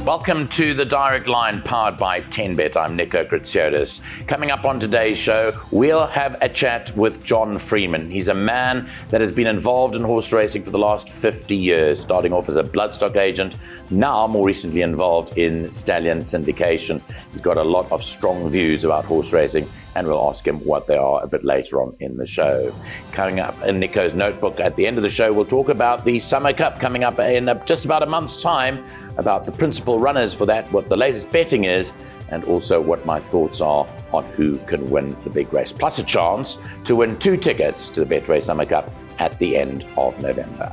Welcome to the Direct Line powered by 10Bet. I'm Nico Gritsiotis. Coming up on today's show, we'll have a chat with John Freeman. He's a man that has been involved in horse racing for the last 50 years, starting off as a bloodstock agent, now more recently involved in stallion syndication. He's got a lot of strong views about horse racing, and we'll ask him what they are a bit later on in the show. Coming up in Nico's notebook at the end of the show, we'll talk about the Summer Cup coming up in just about a month's time, about the principal runners for that, what the latest betting is, and also what my thoughts are on who can win the big race, plus a chance to win 2 tickets to the Betway Summer Cup at the end of November.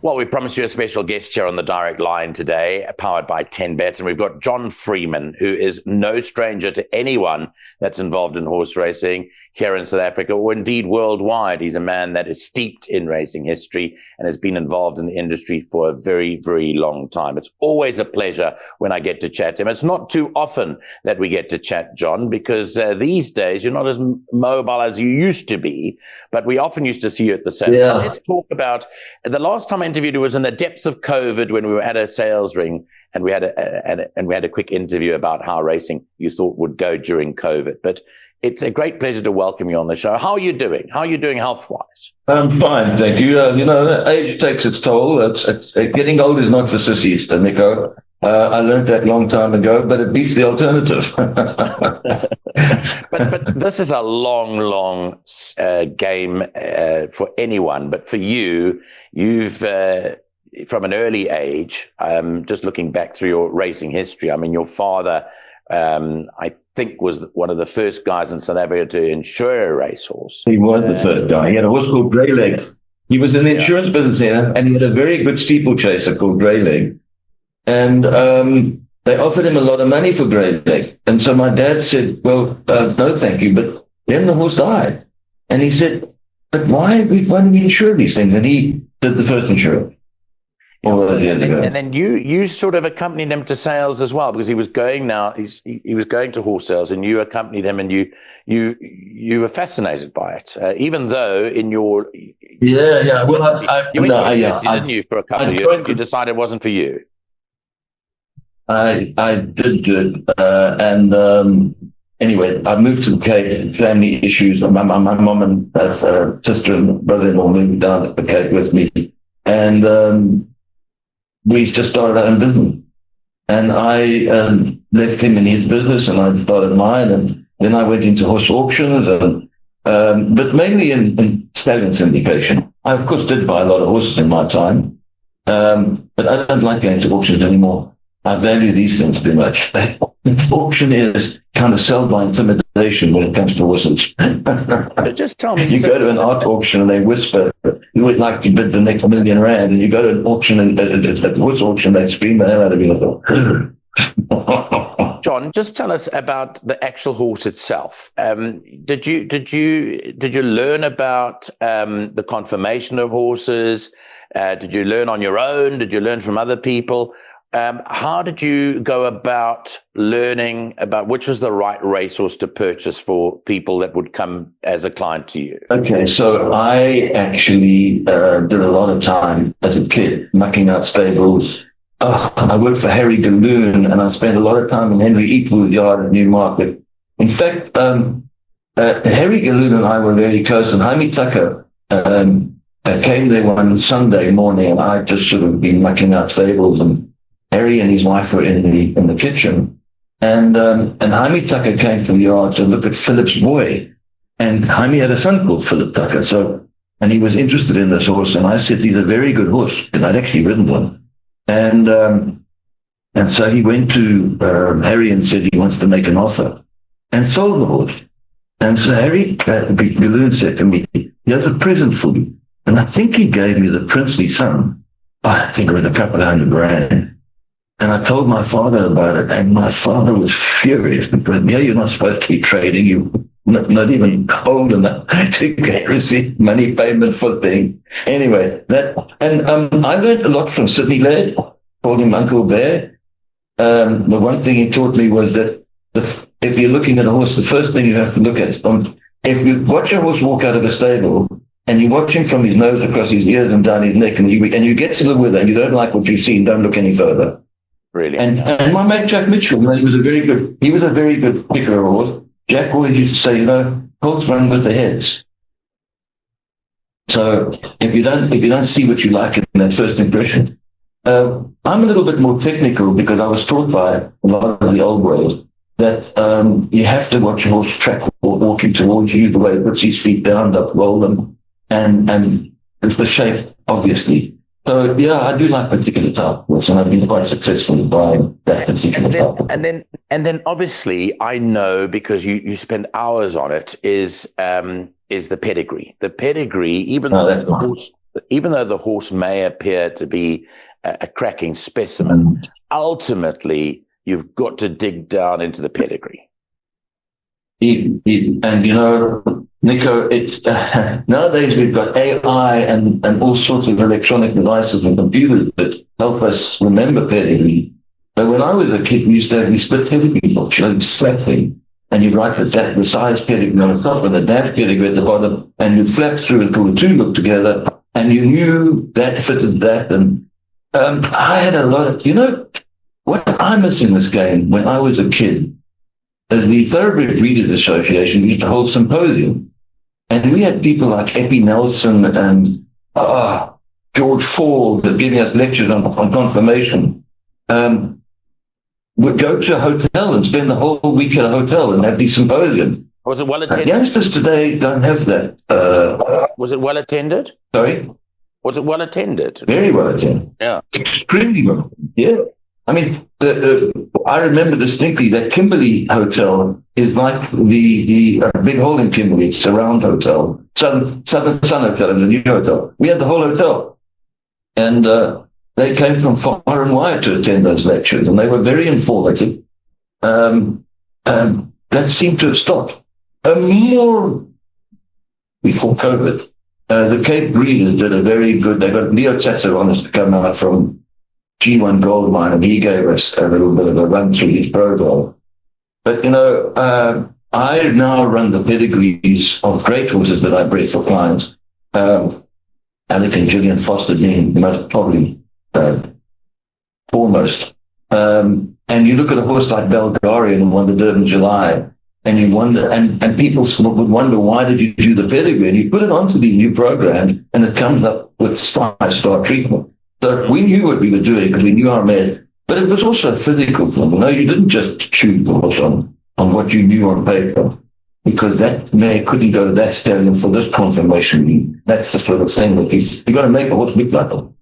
Well, we promised you a special guest here on the Direct Line today, powered by 10Bet, and we've got John Freeman, who is no stranger to anyone that's involved in horse racing here in South Africa, or indeed worldwide. He's a man that is steeped in racing history and has been involved in the industry for a very, very long time. It's always a pleasure when I get to chat to him. It's not too often that we get to chat, John, because these days you're not as mobile as you used to be, but we often used to see you at the sales. Yeah. Let's talk about the last time I interviewed you was in the depths of COVID when we were at a sales ring, and we had a quick interview about how racing you thought would go during COVID. But it's a great pleasure to welcome you on the show. How are you doing? How are you doing health-wise? I'm fine, thank you. Age takes its toll. It's getting old is not for sissies, Nico. I learned that a long time ago, but it beats the alternative. but this is a long game for anyone. But for you, you've from an early age, just looking back through your racing history, I mean, your father, I think, was one of the first guys in South Africa to insure a racehorse. He was the first guy. He had a horse called Greyleg. He was in the insurance business here, and he had a very good steeplechaser called Greyleg. And they offered him a lot of money for Greyleg. And so my dad said, well, no, thank you. But then the horse died. And he said, but why do we insure these things? And he did the first insurance. And then you sort of accompanied him to sales as well, because he was going to horse sales, and you accompanied him, and you were fascinated by it, even though in your well didn't you for a couple of years you decided it wasn't for you. I did do it, and anyway, I moved to the Cape. Family issues. My mom and sister and brother-in-law moved down to the Cape with me, and we just started our own business. And I left him in his business, and I started mine, and then I went into horse auctions, and but mainly in stallion syndication. I, of course, did buy a lot of horses in my time, but I don't like going to auctions anymore. I value these things too much. Auction is kind of sell by intimidation when it comes to horses. Just tell me. You go to an art auction and they whisper, you would like to bid the next R1 million, and you go to an auction and at the horse auction they scream the hell out of you. John, just tell us about the actual horse itself. Did you learn about the conformation of horses? Did you learn on your own? Did you learn from other people? How did you go about learning about which was the right racehorse to purchase for people that would come as a client to you? Okay, so I actually did a lot of time as a kid mucking out stables. I worked for Harry Galloon, and I spent a lot of time in Henry Eatwood Yard at Newmarket. In fact, Harry Galloon and I were very close, and Jaime Tucker came there one Sunday morning, and I just sort of been mucking out stables, and Harry and his wife were in the kitchen, and Jaime Tucker came to the yard to look at Philip's boy, and Jaime had a son called Philip Tucker, and he was interested in this horse, and I said, he's a very good horse, and I'd actually ridden one, and so he went to Harry and said he wants to make an offer, and sold the horse, and so Harry Galloon said to me, he has a present for you, and I think he gave me the princely son. I think it was a couple of $100,000. And I told my father about it, and my father was furious because, you're not supposed to be trading. You're not even old enough to receive money payment for things. Anyway, I learned a lot from Sydney Laird, called him Uncle Bear. The one thing he taught me was that if you're looking at a horse, the first thing you have to look at is, if you watch a horse walk out of a stable, and you watch him from his nose across his ears and down his neck, and you get to the wither, and you don't like what you've seen, don't look any further. Really? And my mate Jack Mitchell, he was a very good picker of horse. Jack always used to say, colts run with the heads. So if you don't see what you like in that first impression, I'm a little bit more technical because I was taught by a lot of the old ways that you have to watch a horse track walking towards you, the way it puts his feet down, up, roll them, and the shape, obviously. So, yeah, I do like particular type horse, and I've been quite successful in buying that particular type. And then obviously, I know, because you spend hours on it, is the pedigree. The pedigree, even though the horse may appear to be a cracking specimen, ultimately, you've got to dig down into the pedigree. And, Nico, it's nowadays we've got AI and all sorts of electronic devices and computers that help us remember pedigree. But when I was a kid, we used to have these split pedigree books, this flat thing, and you write the size pedigree on the top and the damp pedigree at the bottom, and you flap through until the two look together, and you knew that fitted that. And I had a lot of, what I miss in this game when I was a kid, as the Thoroughbred Breeders Association used to hold symposium. And we had people like Epi Nelson and George Ford that giving us lectures on confirmation. Would go to a hotel and spend the whole week at a hotel and have these symposium. Was it well attended? Youngsters today don't have that. Was it well attended? Sorry? Was it well attended? Very well attended. Yeah. Extremely well. Yeah. I mean, I remember distinctly that Kimberley Hotel is like the big hole in Kimberley. It's a round hotel. Southern Sun Hotel is a new hotel. We had the whole hotel. And they came from far and wide to attend those lectures, and they were very informative. That seemed to have stopped. More before COVID, the Cape Breeders did a very good, they got Leo Tsatsaronis to come out from G1 Gold Mine, and he gave us a little bit of a run through his program. But, I now run the pedigrees of great horses that I breed for clients. Alec and Gillian Foster being most probably foremost. And you look at a horse like Belgarian and won the Durban July, and you wonder, and people would wonder, why did you do the pedigree? And you put it onto the new program, and it comes up with 5-star treatment. So we knew what we were doing because we knew our mare, but it was also a physical thing. You didn't just choose the horse on what you knew on paper, because that mare couldn't go to that stallion for this confirmation. That's the sort of thing that you got to make a horse look like them.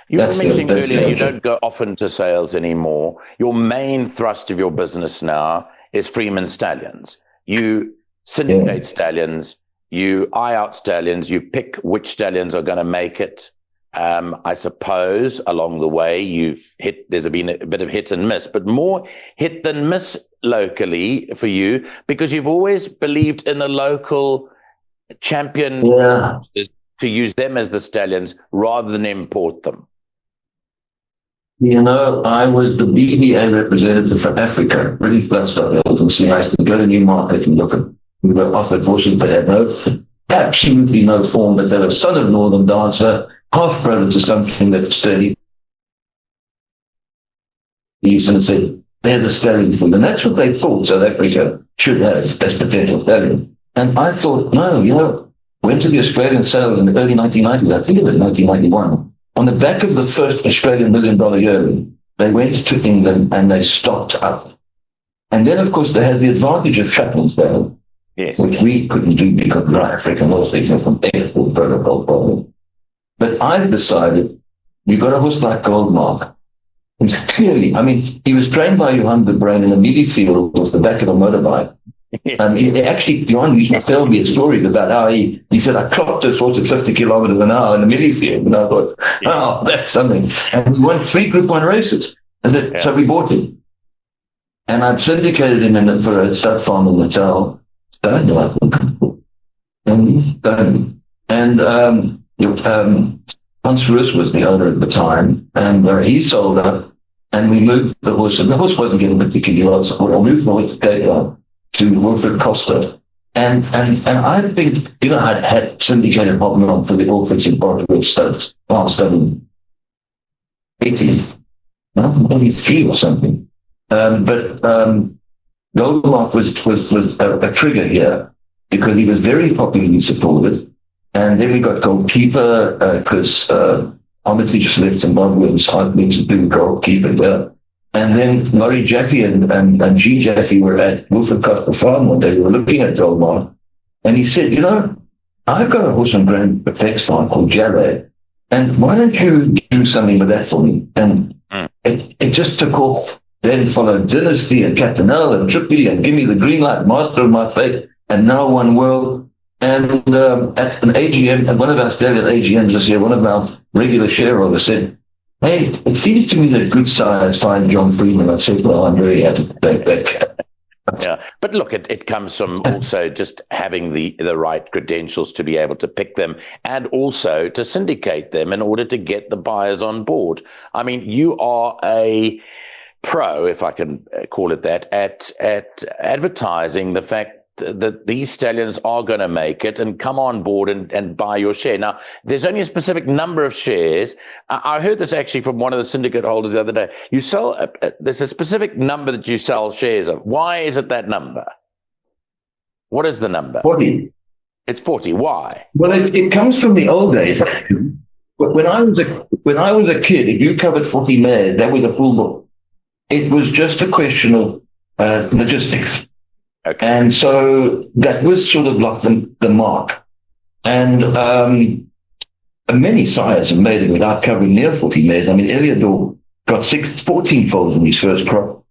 You were mentioning earlier you don't go often to sales anymore. Your main thrust of your business now is Freeman Stallions. You syndicate stallions, you eye out stallions, you pick which stallions are going to make it. I suppose along the way there's been a bit of hit and miss, but more hit than miss locally for you, because you've always believed in the local champion to use them as the stallions rather than import them. I was the BBA representative for Africa, British Bloodstock Agency. I used to go to Newmarket and look at, we were offered horses that had absolutely no form, but they were son of Northern Dancer, half brother to something that's sturdy. And said, there's a stallion for them. And that's what they thought South Africa should have as potential stallion. And I thought, no, went to the Australian sale in the early 1990s, I think it was 1991. On the back of the first Australian $1 million yearling, they went to England and they stocked up. And then, of course, they had the advantage of Shetlandsdale, which we couldn't do because we're African horses from export protocol problem. But I've decided, you've got a horse like Goldmark. He's clearly, he was trained by Johan de Bruin in a mealie field off the back of a motorbike. Johan used to tell me a story about how he said, I clocked this horse at 50 kilometers an hour in a mealie field. And I thought, that's something. And we won 3 Group 1 races. And so we bought him. And I've syndicated him for a stud farm in Natal. Stone, I think. And Hans Roos was the owner at the time, and he sold up, and we moved the horse, and the horse wasn't getting particularly well, so we moved the horse to Cape Town, to Wilfred Costa, And I think, I had syndicated modeling on for the Orphids in Portugal studies, last 80, no, 83 or something. But Goldmark was a trigger here because he was very popularly supported. And then we got goalkeeper because obviously just left Zimbabwe and started to do goalkeeper there. And then Laurie Jaffe and G. Jaffe were at Wilfred Costa Farm one day. They were looking at Goldmark. And he said, I've got a horse and grand effects farm called Jarrah. And why don't you do something with that for me? And it just took off. Then followed Dynasty and Captain L and Trippy and Give Me the Green Light, Master of My Fate, and Now One World. And at an AGM, at one of our Australian AGMs this year, one of our regular shareholders said, hey, it seems to me that good science find John Freeman. I said, well, I'm very happy to take that. Yeah, but look, it comes from also just having the right credentials to be able to pick them and also to syndicate them in order to get the buyers on board. I mean, you are a pro, if I can call it that, at advertising the fact that these stallions are going to make it and come on board and buy your share. Now, there's only a specific number of shares. I heard this actually from one of the syndicate holders the other day. You sell, there's a specific number that you sell shares of. Why is it that number? What is the number? 40. It's 40. Why? Well, it comes from the old days. When I was a kid, if you covered 40 mares, that was a full book. It was just a question of logistics. Okay. And so that was sort of like the mark. And many sires have made it without covering near 40 mares. I mean, Eliodor got 14 foals in his first crop,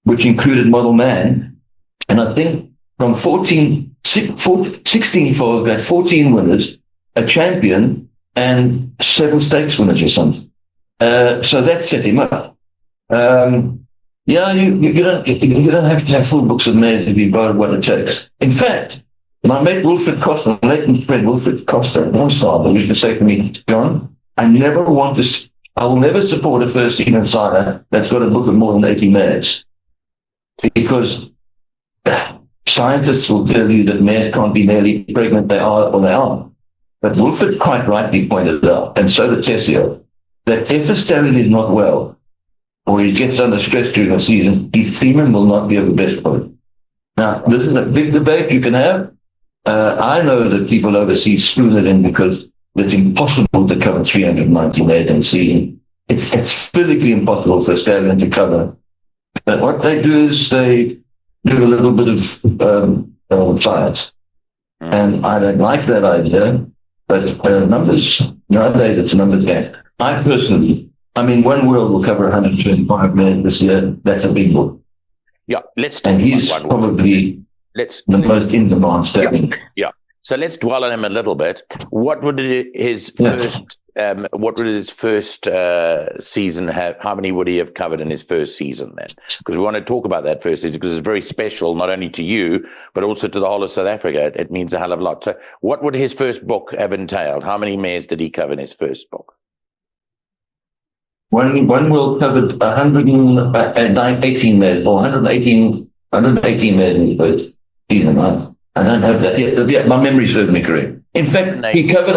which included Model Man. And I think from 16 foals, got 14 winners, a champion, and 7 stakes winners or something. So that set him up. Yeah, you don't have to have full books of mares if you've got what it takes. In fact, my mate Wilfred Costa, latent friend Wilfred Costa, one star, used to say to me, John, I will never support a first season sire that's got a book of more than 80 mares. Because scientists will tell you that mares can't be nearly pregnant, they are or they aren't. But Wilfred quite rightly pointed out, and so did Tessio, that if a stallion is not well, or he gets under stress during the season, his semen will not be of the best quality. Now, this is a big debate you can have. I know that people overseas screw it in because it's impossible to cover 390 mares in season. It's physically impossible for a stallion to cover. But what they do is they do a little bit of science. And I don't like that idea, but numbers, nowadays it's a numbers game. I personally, One World will cover 125 mares this year. That's a big book. Yeah, and he's probably the most in-demand stallion. Yeah. So let's dwell on him a little bit. What would his first season have? How many would he have covered in his first season then? Because we want to talk about that first season because it's very special, not only to you, but also to the whole of South Africa. It means a hell of a lot. So what would his first book have entailed? How many mares did he cover in his first book? One World covered 118 mares, or 118 mares in his first season. I don't have that yet. Yeah, my memory serves me correct. In fact, he covered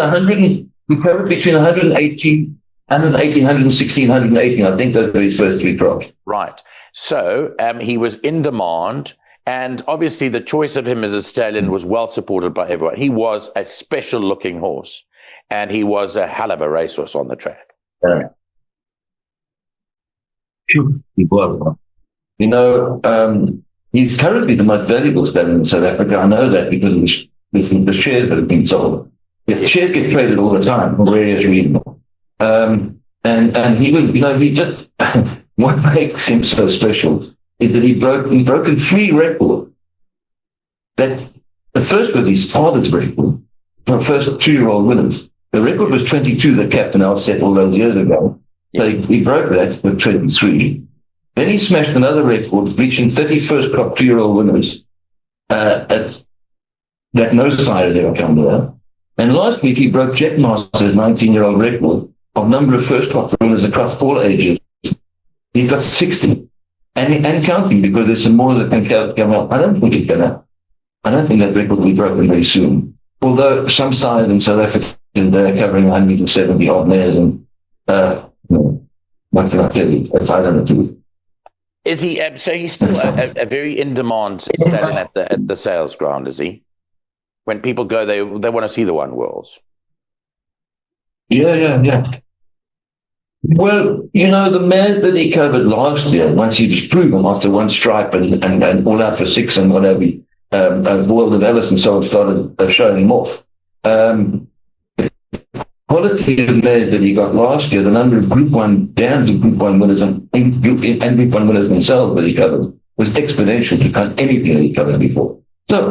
between 118, 116, 118. I think those were his first 3 crops. Right. So he was in demand, and obviously the choice of him as a stallion was well supported by everyone. He was a special-looking horse, and he was a hell of a racehorse on the track. He was. He's currently the most valuable stallion in South Africa. I know that because of the shares that have been sold. The shares get traded all the time for various reasons. And he was, he just, what makes him so special is that he's broken 3 records. That the first was his father's record for first 2-year-old winners. The record was 22 that Captain Al set all those years ago. So he broke that with 23. Then he smashed another record, reaching 31st crop 2-year-old winners that no sire had ever come there. And last week he broke Jetmaster's 19-year-old record of number of first crop winners across all ages. He got 60 and counting because there's some more that can come out. I don't think it's going to. I don't think that record will be broken very soon. Although some sires in South Africa, they're covering 170 odd mares, and what can I tell you? If I don't know. Is he? So he's still a very in-demand stallion at the sales ground, is he? When people go, they want to see the One Worlds. Yeah. Well, the mares that he covered last year, once he was proven after one stripe and all out for six and whatever, World of Alice and so on started showing him off. Quality of mares that he got last year, the number of Group 1 down to Group 1 winners and Group 1 winners themselves that he covered was exponential to anything that he covered before. So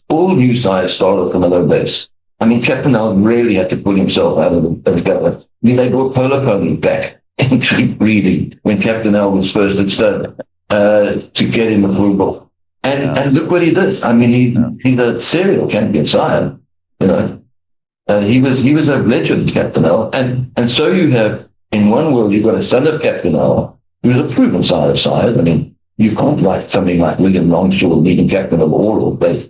all new sires started from a low base. I mean, Captain Al really had to pull himself out of the gutter. I mean, they brought Polo Pony back into breeding when Captain Al was first at stud to get him a full ball. And look what he did. I mean, he's a serial champion sire, He was a legend, Captain Al. And so you have, in One World, you've got a son of Captain Al, who's a proven sire of sires. I mean, you can't write something like William Longshaw leading captain of all, but,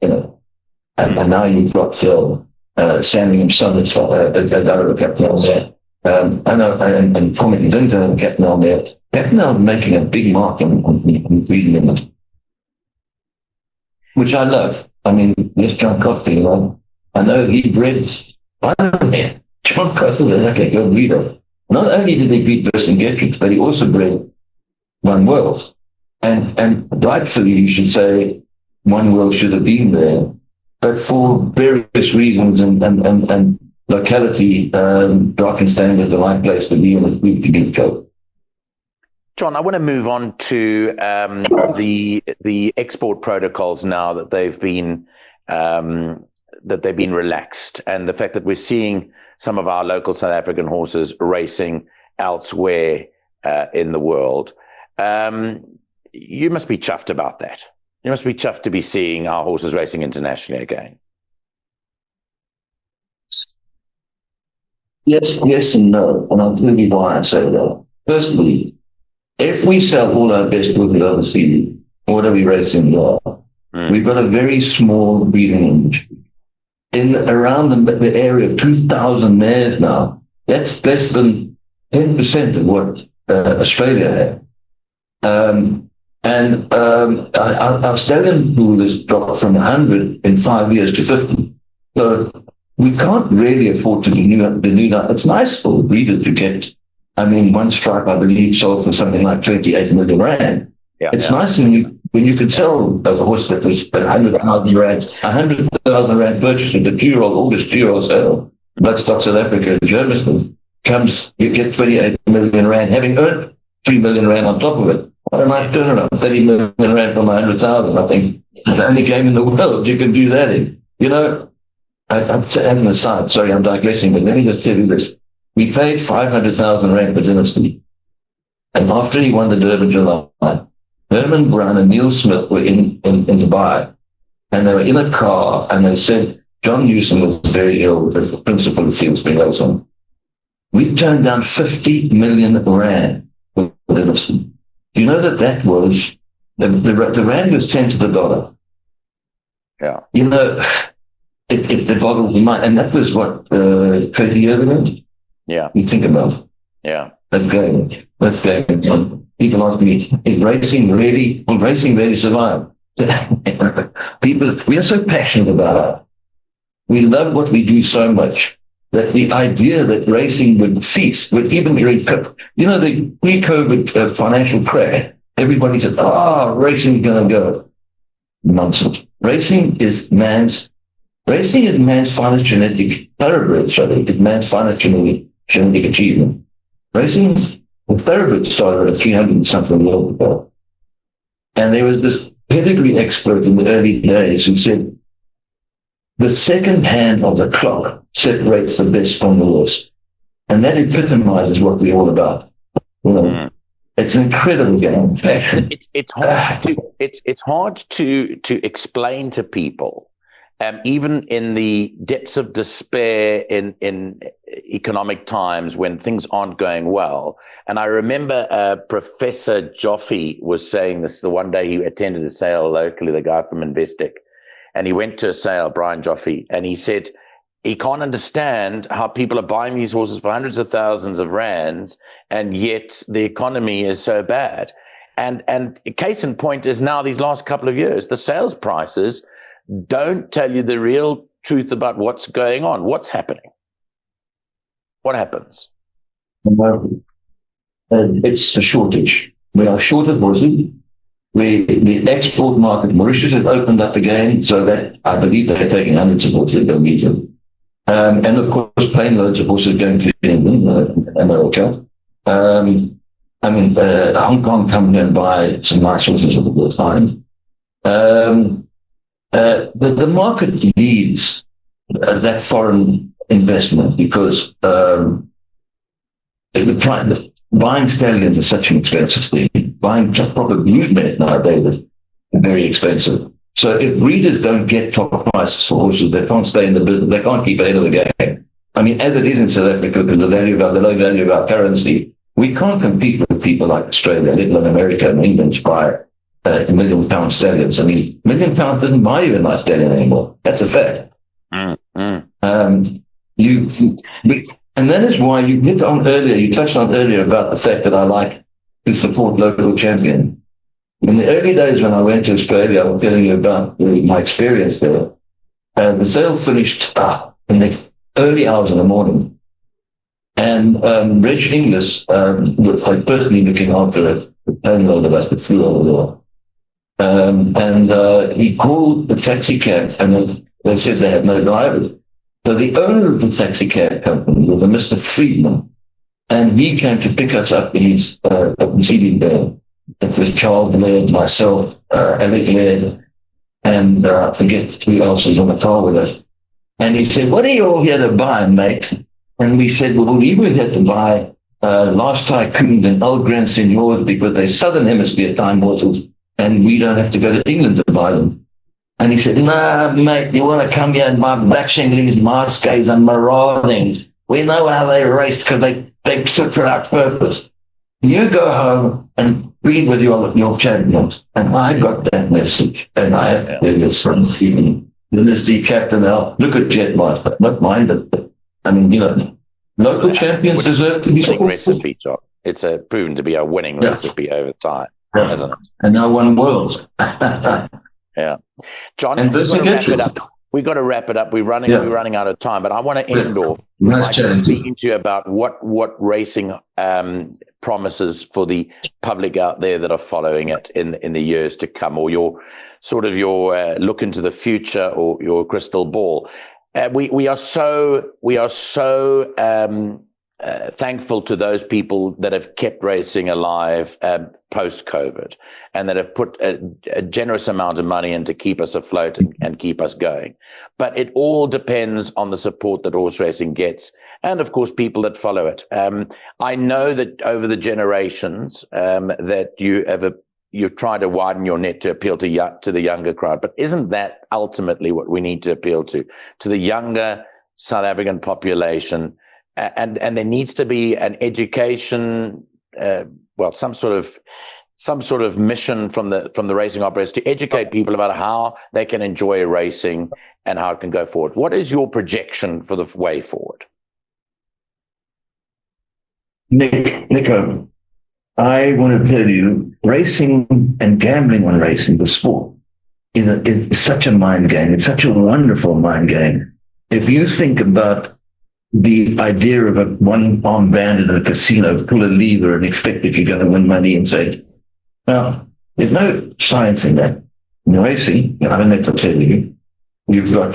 and now you've got Sandringham son that's out of Captain Al there. And Comet Dinter, Captain Al there. Captain Al making a big mark on breeding in it, which I love. I mean, yes, John Coffey, I know he bred, John Coffey is like a good breeder. Not only did he breed Vercingetorix, but he also bred One World. And rightfully, you should say, One World should have been there. But for various reasons and locality, Drakensberg was the right place to be, and it's moved to Gilco. John, I want to move on to the export protocols now that they've been relaxed, and the fact that we're seeing some of our local South African horses racing elsewhere in the world. You must be chuffed about that. You must be chuffed to be seeing our horses racing internationally again. Yes and no, and I'll tell you why I say that. Firstly, if we sell all our best horses overseas, what are we racing there? We've got a very small breeding industry. Around the area of 2,000 mares now, that's less than 10% of what Australia had. Our stallion pool has dropped from 100 in 5 years to 50. So we can't really afford to do that. It's nice for the breeder to get, one stripe, I believe, sold for something like 28 million rand. Yeah, it's nice when you can sell a horse that was 100,000 rand, 100,000 rand purchase at the August 2-year-old sale, Bloodstock South Africa, Johannesburg, you get 28 million rand, having earned 3 million rand on top of it. What a nice turnaround, 30 million rand from 100,000. I think the only game in the world you can do that in. I'm as an aside, sorry, I'm digressing, but let me just tell you this. We paid 500,000 rand for Dynasty. And after he won the Durban July, Herman Brown and Neil Smith were in Dubai, and they were in a car, and they said John Newsom was very ill with the principal of Fieldsbury Nelson. We turned down 50 million rand for Dynasty. Do you know that was, the rand was 10 to the dollar? Yeah. It boggles my mind. And that was what, 20 years ago? Yeah. You think about it. Yeah. Let's go. People ask me, is racing really survive? People, we are so passionate about it. We love what we do so much that the idea that racing would cease, would even during, the pre-COVID financial crash, everybody said, racing is going to go. Nonsense. Racing is man's finest genetic thoroughbred, it's man's finest genetic achievement. Racing, the thoroughbred started at 300-something years ago. And there was this pedigree expert in the early days who said, the second hand of the clock separates the best from the worst. And that epitomizes what we're all about. It's an incredible game. It's hard to explain to people, even in the depths of despair in economic times when things aren't going well. And I remember Professor Joffe was saying this the one day he attended a sale locally, the guy from Investec, and he went to a sale, Brian Joffe, and he said he can't understand how people are buying these horses for hundreds of thousands of rands, and yet the economy is so bad. And case in point is now these last couple of years, the sales prices don't tell you the real truth about what's going on, what's happening. What happens? It's a shortage. We are short of horses. The export market, Mauritius has opened up again, so that I believe they're taking hundreds of horses a meter. And of course, plane loads of horses going to England, America. Hong Kong come here and buy some nice horses all the time. The market needs that foreign investment because buying stallions is such an expensive thing. Buying proper movement nowadays is very expensive. So if breeders don't get top prices for horses, they can't stay in the business. They can't keep ahead of the game. I mean, as it is in South Africa, because the low value of our currency, we can't compete with people like Australia, let alone America and England to buy £1 million stallions. I mean, £1 million doesn't buy you a nice stallion anymore. That's a fact. And that is why you touched on earlier about the fact that I like to support local champions. In the early days when I went to Australia, I was telling you about my experience there. The sale finished in the early hours of the morning. And Reg Inglis was personally looking after it, the landlord of us that flew over there. He called the taxi cab, and they said they had no drivers. So the owner of the taxi cab company was a Mr. Freeman, and he came to pick us up in his Mercedes van. It was Charles Laird, myself, Alec Laird, and I forget who else was on the car with us. And he said, "What are you all here to buy, mate?" And we said, "Well, we were here to buy Last Tycoons and Old Grand Seigneurs because they're Southern Hemisphere time horses, and we don't have to go to England to buy them." And he said, "Nah, mate, you want to come here and buy Black Shingley's, Mascays and Maraudings. We know how they raced because they stood for our purpose. You go home and breed with your champions." And I got that message. And I have to do this from Stephen, Dynasty Captain L. Look at Jetmaster, not mine, but I mean, local champions deserve to be supported. Recipe, John. It's proven to be a winning recipe over time, hasn't it? And now won worlds. Yeah, John, and we've got to wrap it up. We've got to wrap it up. We're running out of time, but I want to end off by speaking to you about what racing promises for the public out there that are following it in the years to come, or your look into the future or your crystal ball. We are so thankful to those people that have kept racing alive post-COVID, and that have put a generous amount of money in to keep us afloat and keep us going. But it all depends on the support that horse racing gets, and of course people that follow it. I know that over the generations that you've tried to widen your net to appeal to the younger crowd, but isn't that ultimately what we need to appeal to the younger South African population? And there needs to be an education, some sort of mission from the racing operators to educate people about how they can enjoy racing and how it can go forward. What is your projection for the way forward? Nico, I want to tell you, racing and gambling on racing, the sport, is such a mind game. It's such a wonderful mind game. If you think about the idea of a one-armed bandit in a casino, pull a lever and expect that you're going to win money and say, well, there's no science in that. In racing, I don't have to tell you, you've got,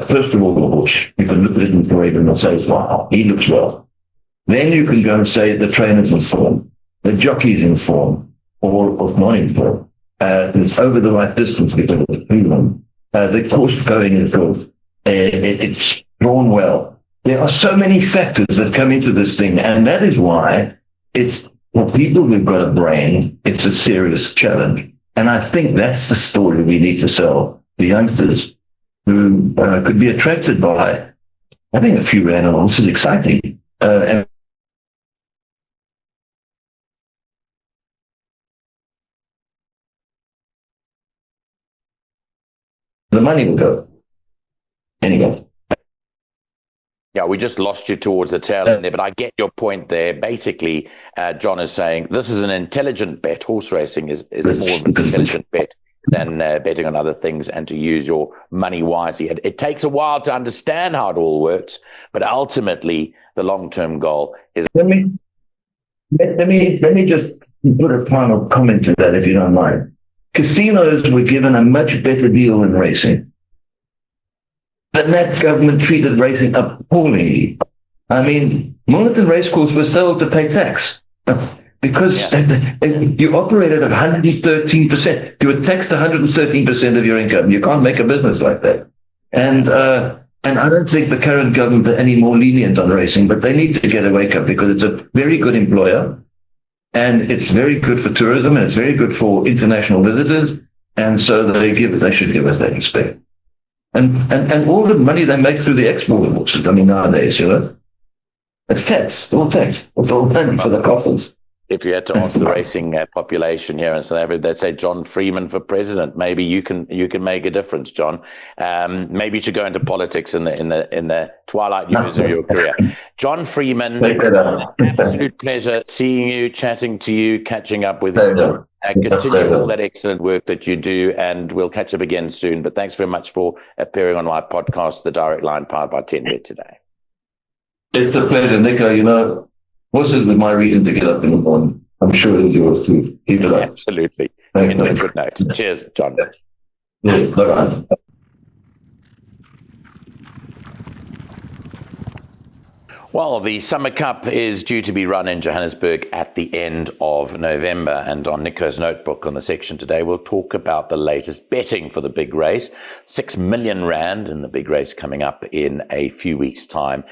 first of all, the horse. You can look at it in the parade and say, wow, he looks well. Then you can go and say the trainer's in form, the jockey's in form, or not in form. It's over the right distance because it's proven. The course going is good. It's drawn well. There are so many factors that come into this thing, and that is why it's, for people who've got a brain, it's a serious challenge. And I think that's the story we need to sell the youngsters who could be attracted by having a few animals is exciting. And the money will go. Anyway. Yeah, we just lost you towards the tail end there, but I get your point there. Basically, John is saying this is an intelligent bet. Horse racing is more of an intelligent bet than betting on other things, and to use your money wisely. It takes a while to understand how it all works, but ultimately the long-term goal is... Let me just put a final comment to that, if you don't mind. Casinos were given a much better deal than racing. The net government treated racing appallingly. I mean, Milnerton Racecourse was sold to pay tax because you operated at 113%. You were taxed 113% of your income. You can't make a business like that. And I don't think the current government are any more lenient on racing, but they need to get a wake up because it's a very good employer and it's very good for tourism and it's very good for international visitors. And so they should give us that respect. And all the money they make through the export of horses, I mean, nowadays, it's tax. It's all tax. It's all money for the coffers. If you had to ask the racing population here in South Africa, they'd say John Freeman for president. Maybe you can make a difference, John. Maybe you should go into politics in the twilight years of your career. John Freeman, absolute pleasure seeing you, chatting to you, catching up with you. Continue all that excellent work that you do, and we'll catch up again soon. But thanks very much for appearing on my podcast, The Direct Line, powered by 10Bet today. It's a pleasure, Nico. Horses with my reason to get up in the morning. I'm sure it's yours too. Keep it up. Absolutely. Good note. Cheers, John. Yes, bye-bye. Well, the Summer Cup is due to be run in Johannesburg at the end of November. And on Nico's notebook on the section today, we'll talk about the latest betting for the big race. 6 million rand in the big race coming up in a few weeks' time.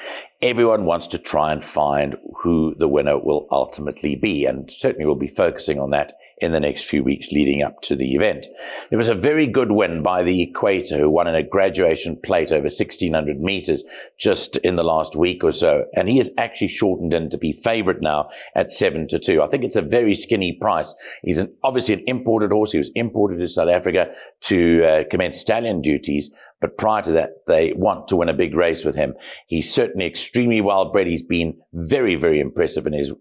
Everyone wants to try and find who the winner will ultimately be. And certainly we'll be focusing on that in the next few weeks leading up to the event. There was a very good win by the Equator, who won in a graduation plate over 1,600 meters just in the last week or so. And he is actually shortened in to be favorite now at 7-2. I think it's a very skinny price. He's obviously an imported horse. He was imported to South Africa to commence stallion duties. But prior to that, they want to win a big race with him. He's certainly extremely well bred. He's been very, very impressive in his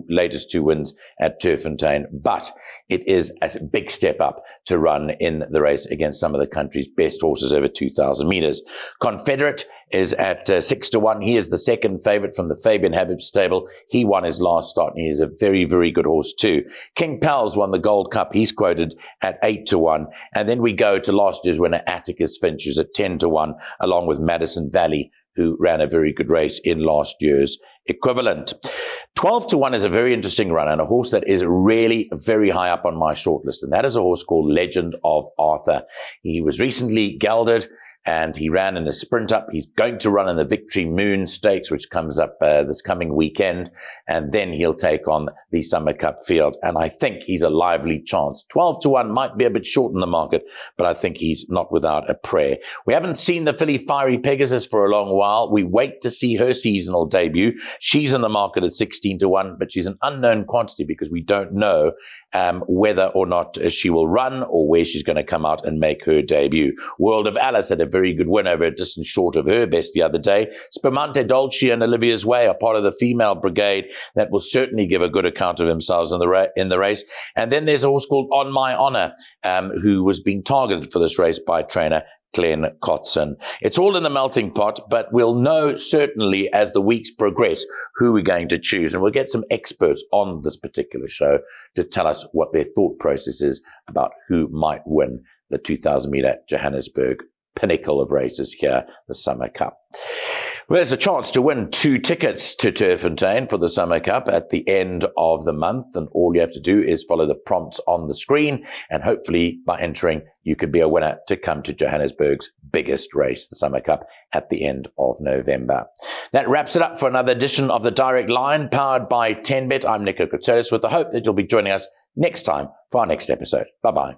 latest two wins at Turffontein. But it is a big step up to run in the race against some of the country's best horses over 2,000 meters. Confederate is at 6-1. He is the second favorite from the Fabian Habib stable. He won his last start, and he is a very, very good horse too. King Pals won the Gold Cup. He's quoted at 8-1. And then we go to last year's winner, Atticus Finch, who's at 10-1, along with Madison Valley, who ran a very good race in last year's equivalent. 12-1 is a very interesting run, and a horse that is really very high up on my shortlist, and that is a horse called Legend of Arthur. He was recently gelded, and he ran in a sprint up. He's going to run in the Victory Moon Stakes, which comes up this coming weekend, and then he'll take on the Summer Cup field. And I think he's a lively chance. 12-1 might be a bit short in the market, but I think he's not without a prayer. We haven't seen the filly Fiery Pegasus for a long while. We wait to see her seasonal debut. She's in the market at 16-1, but she's an unknown quantity because we don't know whether or not she will run or where she's going to come out and make her debut. World of Alice had a very good win over a distance short of her best the other day. Spumante Dolce and Olivia's Way are part of the female brigade that will certainly give a good account of themselves in the race. And then there's a horse called On My Honor, who was being targeted for this race by trainer Glenn Kotson. It's all in the melting pot, but we'll know certainly as the weeks progress who we're going to choose. And we'll get some experts on this particular show to tell us what their thought process is about who might win the 2,000-meter Johannesburg pinnacle of races here, the Summer Cup. Well, there's a chance to win 2 tickets to Turffontein for the Summer Cup at the end of the month, and all you have to do is follow the prompts on the screen, and hopefully by entering you could be a winner to come to Johannesburg's biggest race, the Summer Cup, at the end of November. That wraps it up for another edition of The Direct Line, powered by 10Bet. I'm Nico Kotsolis, with the hope that you'll be joining us next time for our next episode. Bye-bye.